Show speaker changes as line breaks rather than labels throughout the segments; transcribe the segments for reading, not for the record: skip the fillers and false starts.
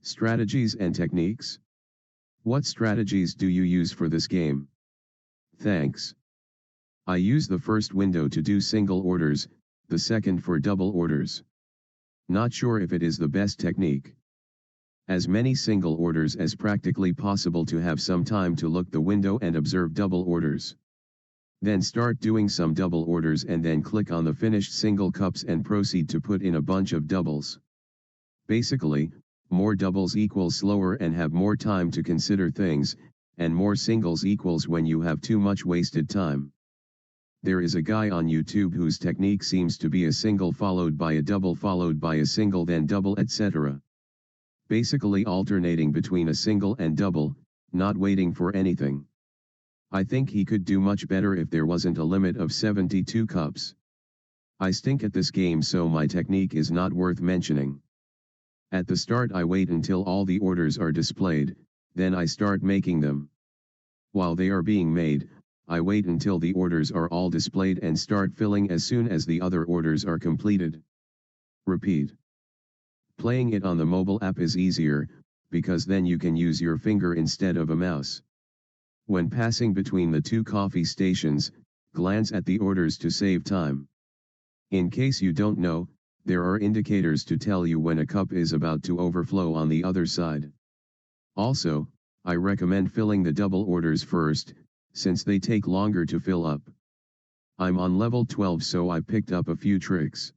Strategies and techniques? What strategies do you use for this game? Thanks. I use the first window to do single orders, the second for double orders. Not sure if it is the best technique. As many single orders as practically possible to have some time to look the window and observe double orders. Then start doing some double orders and then click on the finished single cups and proceed to put in a bunch of doubles. Basically, more doubles equals slower and have more time to consider things, and more singles equals when you have too much wasted time. There is a guy on YouTube whose technique seems to be a single followed by a double followed by a single then double etc. Basically alternating between a single and double, not waiting for anything. I think he could do much better if there wasn't a limit of 72 cups. I stink at this game, so my technique is not worth mentioning. At the start I wait until all the orders are displayed, then I start making them. While they are being made, I wait until the orders are all displayed and start filling as soon as the other orders are completed. Repeat. Playing it on the mobile app is easier, because then you can use your finger instead of a mouse. When passing between the two coffee stations, glance at the orders to save time. In case you don't know, there are indicators to tell you when a cup is about to overflow on the other side. Also, I recommend filling the double orders first, since they take longer to fill up. I'm on level 12, so I picked up a few tricks.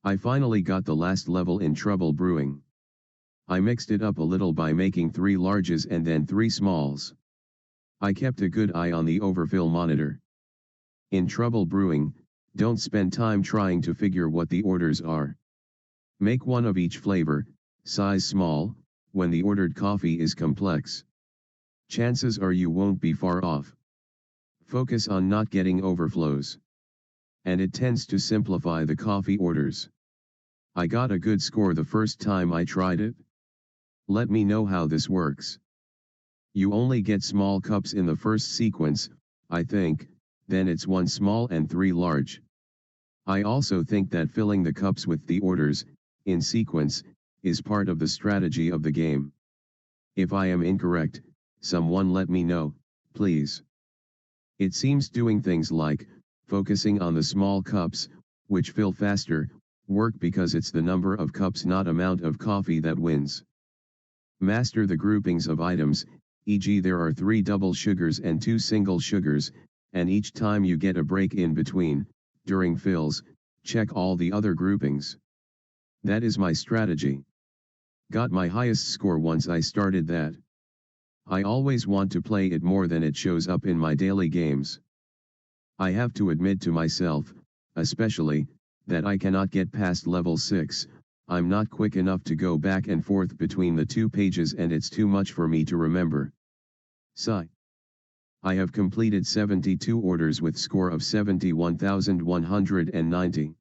I finally got the last level in Trouble Brewing. I mixed it up a little by making 3 larges and then 3 smalls. I kept a good eye on the overfill monitor. In Trouble Brewing, don't spend time trying to figure what the orders are. Make one of each flavor, size small, when the ordered coffee is complex. Chances are you won't be far off. Focus on not getting overflows. And it tends to simplify the coffee orders. I got a good score the first time I tried it. Let me know how this works. You only get small cups in the first sequence, I think, then it's 1 small and 3 large. I also think that filling the cups with the orders, in sequence, is part of the strategy of the game. If I am incorrect, someone let me know, please. It seems doing things like, focusing on the small cups, which fill faster, work because it's the number of cups not amount of coffee that wins. Master the groupings of items, e.g. there are 3 double sugars and 2 single sugars, and each time you get a break in between, during fills, check all the other groupings. That is my strategy. Got my highest score once I started that. I always want to play it more than it shows up in my daily games. I have to admit to myself, especially, that I cannot get past level 6, I'm not quick enough to go back and forth between the 2 pages and it's too much for me to remember. Sigh. I have completed 72 orders with score of 71,190.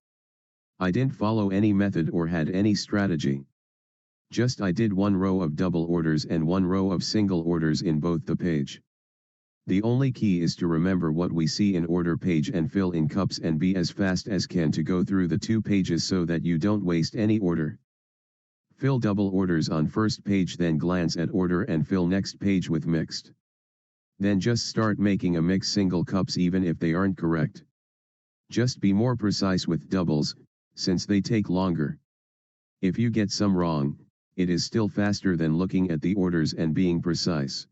I didn't follow any method or had any strategy. Just I did 1 row of double orders and 1 row of single orders in both the page. The only key is to remember what we see in order page and fill in cups and be as fast as can to go through the 2 pages so that you don't waste any order. Fill double orders on first page, then glance at order and fill next page with mixed. Then just start making a mix single cups even if they aren't correct. Just be more precise with doubles, since they take longer. If you get some wrong, it is still faster than looking at the orders and being precise.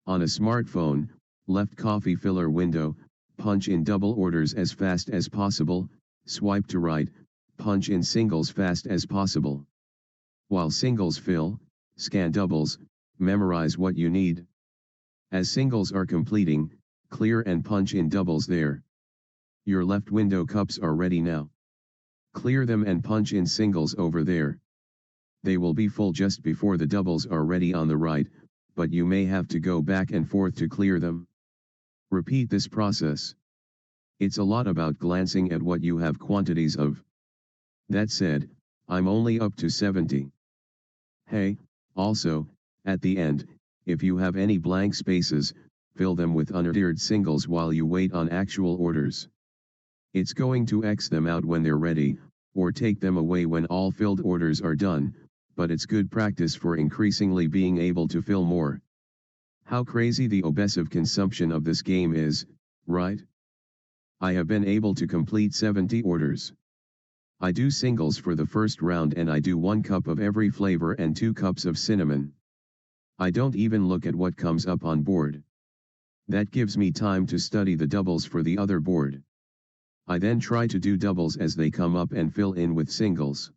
On a smartphone, left coffee filler window, punch in double orders as fast as possible, swipe to right, punch in singles fast as possible. While singles fill, scan doubles, memorize what you need. As singles are completing, clear and punch in doubles there. Your left window cups are ready now. Clear them and punch in singles over there. They will be full just before the doubles are ready on the right, but you may have to go back and forth to clear them. Repeat this process. It's a lot about glancing at what you have quantities of. That said, I'm only up to 70. Hey, also, at the end, if you have any blank spaces, fill them with unordered singles while you wait on actual orders. It's going to X them out when they're ready, or take them away when all filled orders are done, but it's good practice for increasingly being able to fill more. How crazy the obsessive consumption of this game is, right? I have been able to complete 70 orders. I do singles for the first round and I do 1 cup of every flavor and 2 cups of cinnamon. I don't even look at what comes up on board. That gives me time to study the doubles for the other board. I then try to do doubles as they come up and fill in with singles.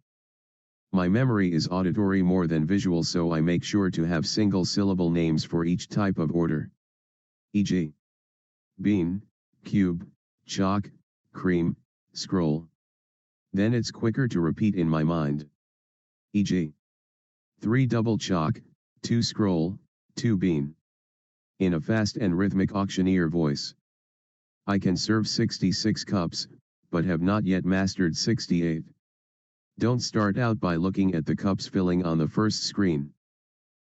My memory is auditory more than visual, so I make sure to have single-syllable names for each type of order. E.g. bean, cube, chalk, cream, scroll. Then it's quicker to repeat in my mind. E.g. 3 double chalk, 2 scroll, 2 bean. In a fast and rhythmic auctioneer voice. I can serve 66 cups, but have not yet mastered 68. Don't start out by looking at the cups filling on the first screen.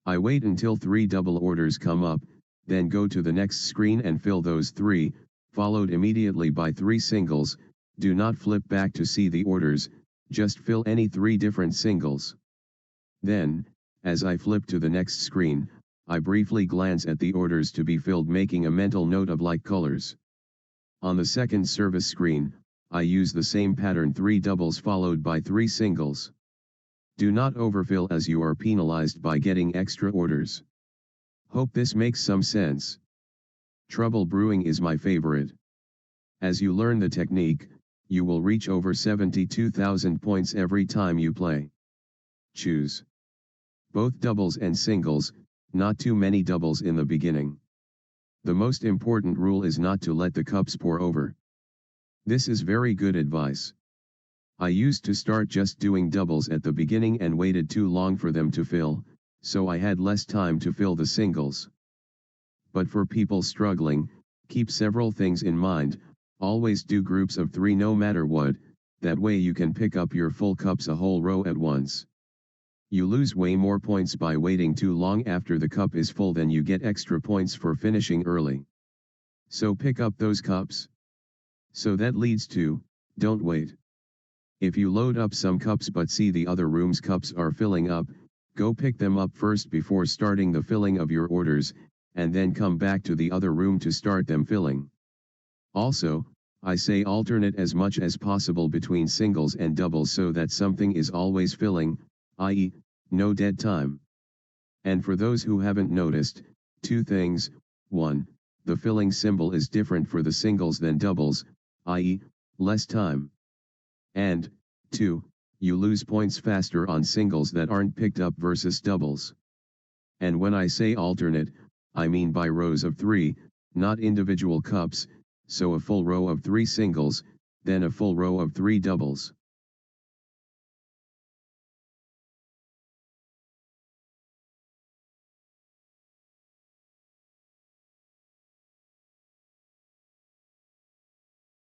I wait until 3 double orders come up, then go to the next screen and fill those 3, followed immediately by 3 singles. Do not flip back to see the orders, just fill any 3 different singles. Then, as I flip to the next screen, I briefly glance at the orders to be filled, making a mental note of like colors. On the second service screen, I use the same pattern: 3 doubles followed by 3 singles. Do not overfill as you are penalized by getting extra orders. Hope this makes some sense. Trouble brewing is my favorite. As you learn the technique, you will reach over 72,000 points every time you play. Choose both doubles and singles, not too many doubles in the beginning. The most important rule is not to let the cups pour over. This is very good advice. I used to start just doing doubles at the beginning and waited too long for them to fill, so I had less time to fill the singles. But for people struggling, keep several things in mind. Always do groups of 3 no matter what, that way you can pick up your full cups a whole row at once. You lose way more points by waiting too long after the cup is full than you get extra points for finishing early. So pick up those cups. So that leads to, don't wait. If you load up some cups but see the other room's cups are filling up, go pick them up first before starting the filling of your orders, and then come back to the other room to start them filling. Also, I say alternate as much as possible between singles and doubles so that something is always filling, i.e., no dead time. And for those who haven't noticed, 2 things: 1, the filling symbol is different for the singles than doubles, i.e., less time. And, 2, you lose points faster on singles that aren't picked up versus doubles. And when I say alternate, I mean by rows of 3, not individual cups, so a full row of 3 singles, then a full row of 3 doubles.